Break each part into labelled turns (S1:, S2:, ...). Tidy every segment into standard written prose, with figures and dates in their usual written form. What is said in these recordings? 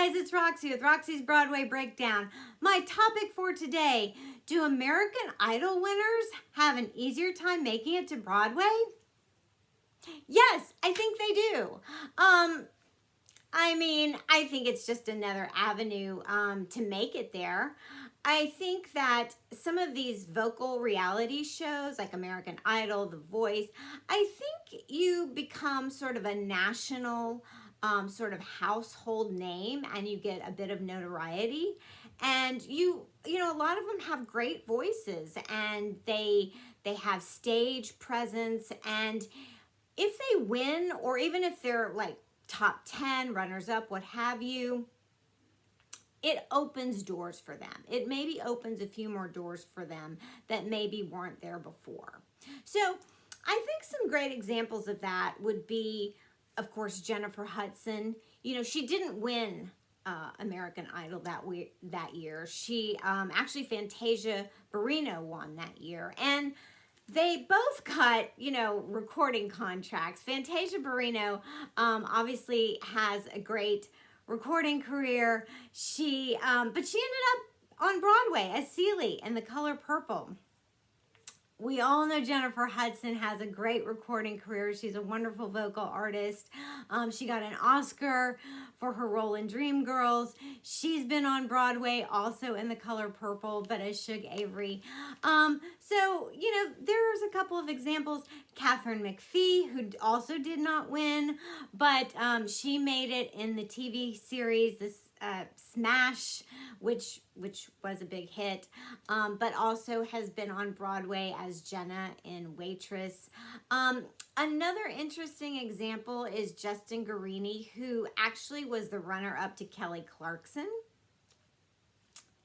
S1: guys, it's Roxie with Roxie's Broadway Breakdown. My topic for today, do American Idol winners have an easier time making it to Broadway? Yes, I think they do. I think it's just another avenue to make it there. I think that some of these vocal reality shows like American Idol, The Voice, I think you become sort of a national sort of household name and you get a bit of notoriety. And a lot of them have great voices and they have stage presence, and if they win, or even if they're like top 10, runners up, what have you, it opens doors for them. It maybe opens a few more doors for them that maybe weren't there before. So I think some great examples of that would be, of course, Jennifer Hudson. She didn't win American Idol that year. She actually, Fantasia Barrino won that year. And they both got, recording contracts. Fantasia Barrino obviously has a great recording career. But she ended up on Broadway as Celie in The Color Purple. We all know Jennifer Hudson has a great recording career. She's a wonderful vocal artist. She got an Oscar for her role in Dreamgirls. She's been on Broadway also in The Color Purple, but as Shug Avery. There's a couple of examples. Katharine McPhee, who also did not win, but she made it in the TV series, Smash, which was a big hit, but also has been on Broadway as Jenna in Waitress. Another interesting example is Justin Guarini, who actually was the runner-up to Kelly Clarkson.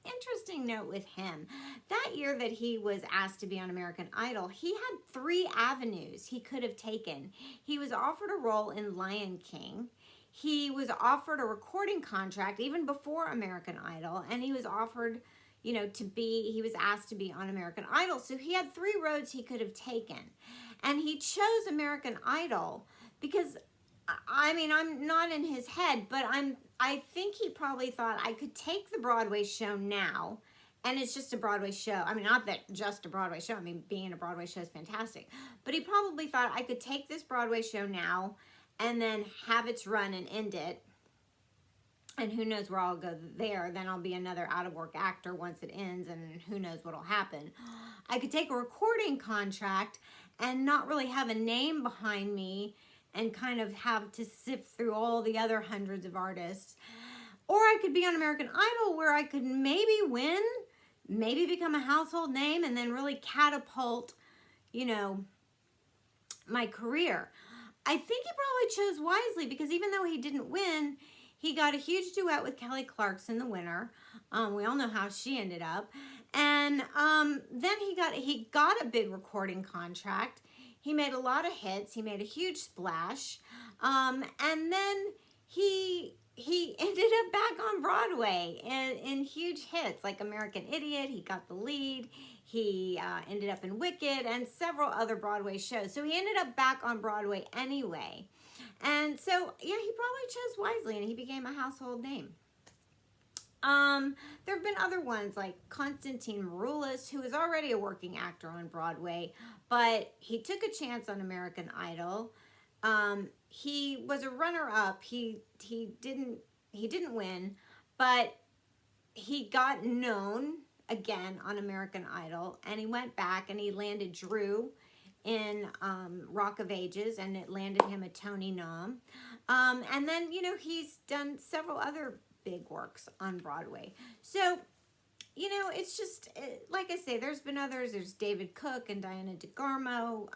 S1: Interesting note with him. That year that he was asked to be on American Idol, he had 3 avenues he could have taken. He was offered a role in Lion King. He was offered a recording contract even before American Idol, and he was offered, he was asked to be on American Idol. So he had 3 roads he could have taken. And he chose American Idol because, I'm not in his head, but I think he probably thought, I could take the Broadway show now, and it's just a Broadway show. Not that just a Broadway show. Being in a Broadway show is fantastic. But he probably thought, I could take this Broadway show now and then have its run and end it. And who knows where I'll go there. Then I'll be another out-of-work actor once it ends, and who knows what'll happen. I could take a recording contract and not really have a name behind me and kind of have to sift through all the other hundreds of artists. Or I could be on American Idol, where I could maybe win, maybe become a household name, and then really catapult, my career. I think he probably chose wisely, because even though he didn't win, he got a huge duet with Kelly Clarkson, the winner. We all know how she ended up. And then he got a big recording contract. He made a lot of hits. He made a huge splash. And then he ended up back on Broadway in huge hits like American Idiot. He got the lead. He ended up in Wicked and several other Broadway shows. So he ended up back on Broadway anyway. And so, yeah, he probably chose wisely, and he became a household name. There have been other ones like Konstantin Maroulis, who is already a working actor on Broadway, but he took a chance on American Idol. He was a runner-up. He didn't win, but he got known again on American Idol, and he went back and he landed Drew in Rock of Ages, and it landed him a Tony nom. And then, he's done several other big works on Broadway. So, it's just, like I say, there's been others. There's David Cook and Diana DeGarmo.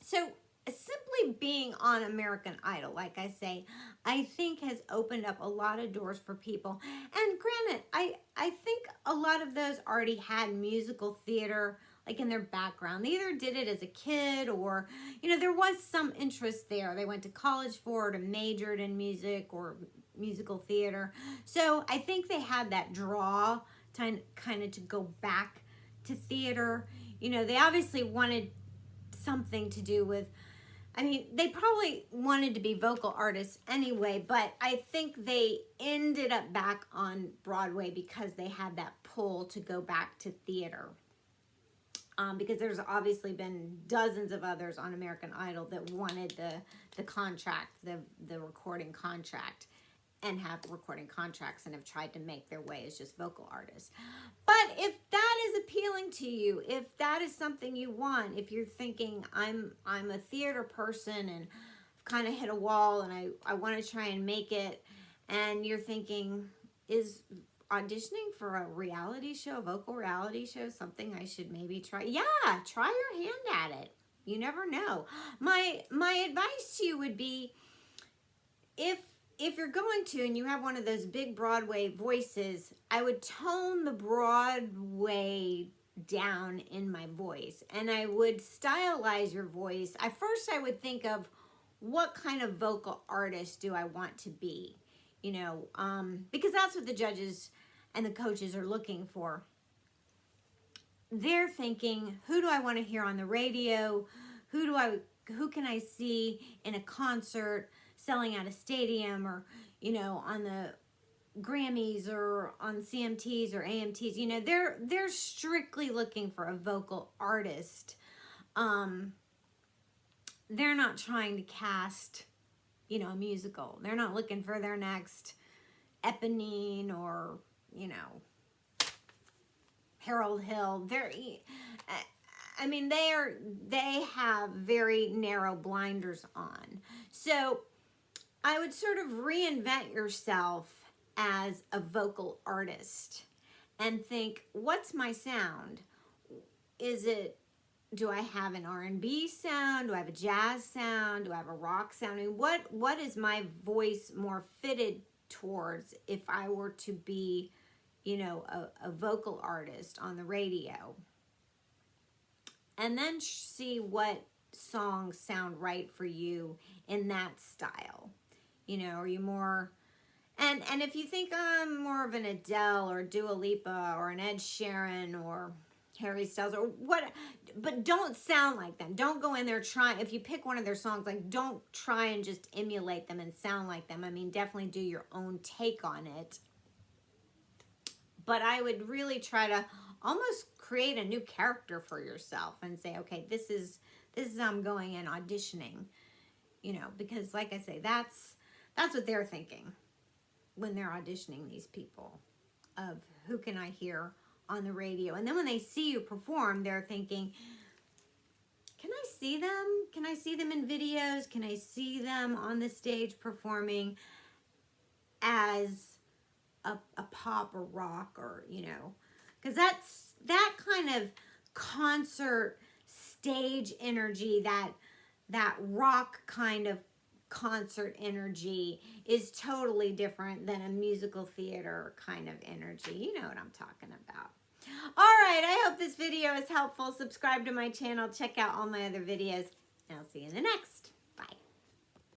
S1: So simply being on American Idol, like I say, I think has opened up a lot of doors for people. And granted, I think a lot of those already had musical theater like in their background. They either did it as a kid, or, there was some interest there. They went to college for it, or majored in music or musical theater. So I think they had that draw kind of to go back to theater. They obviously wanted something to do with I mean, they probably wanted to be vocal artists anyway, but I think they ended up back on Broadway because they had that pull to go back to theater. Because there's obviously been dozens of others on American Idol that wanted the contract, the recording contract, and have recording contracts and have tried to make their way as just vocal artists. But if that is appealing to you, if that is something you want, if you're thinking I'm a theater person and I've kind of hit a wall and I want to try and make it, and you're thinking, is auditioning for a reality show, a vocal reality show, something I should maybe try? Yeah, try your hand at it. You never know. My advice to you would be, if you're going to and you have one of those big Broadway voices, I would tone the Broadway down in my voice, and I would stylize your voice. First I would think of, what kind of vocal artist do I want to be? You know, because that's what the judges and the coaches are looking for. They're thinking, who do I want to hear on the radio? Who can I see in a concert, selling out a stadium, or, you know, on the Grammys or on CMTs or AMTs? You know, they're strictly looking for a vocal artist. They're not trying to cast, you know, a musical. They're not looking for their next Eponine or, you know, Harold Hill. I mean, they have very narrow blinders on. So I would sort of reinvent yourself as a vocal artist and think, what's my sound? Do I have an R&B sound? Do I have a jazz sound? Do I have a rock sound? I mean, what is my voice more fitted towards if I were to be, you know, a vocal artist on the radio? And then see what songs sound right for you in that style. You know, are you more, and if you think I'm more of an Adele or Dua Lipa or an Ed Sheeran or Harry Styles or what, but don't sound like them. Don't go in there trying, if you pick one of their songs, like, don't try and just emulate them and sound like them. I mean, definitely do your own take on it. But I would really try to almost create a new character for yourself and say, okay, this is how I'm going and auditioning, you know, because like I say, that's what they're thinking when they're auditioning these people, of who can I hear on the radio. And then when they see you perform, they're thinking, can I see them? Can I see them in videos? Can I see them on the stage performing as a pop or rock, or, you know, because that's that kind of concert stage energy, that rock kind of concert energy is totally different than a musical theater kind of energy. You know what I'm talking about. All right, I hope this video is helpful. Subscribe to my channel, check out all my other videos, and I'll see you in the next.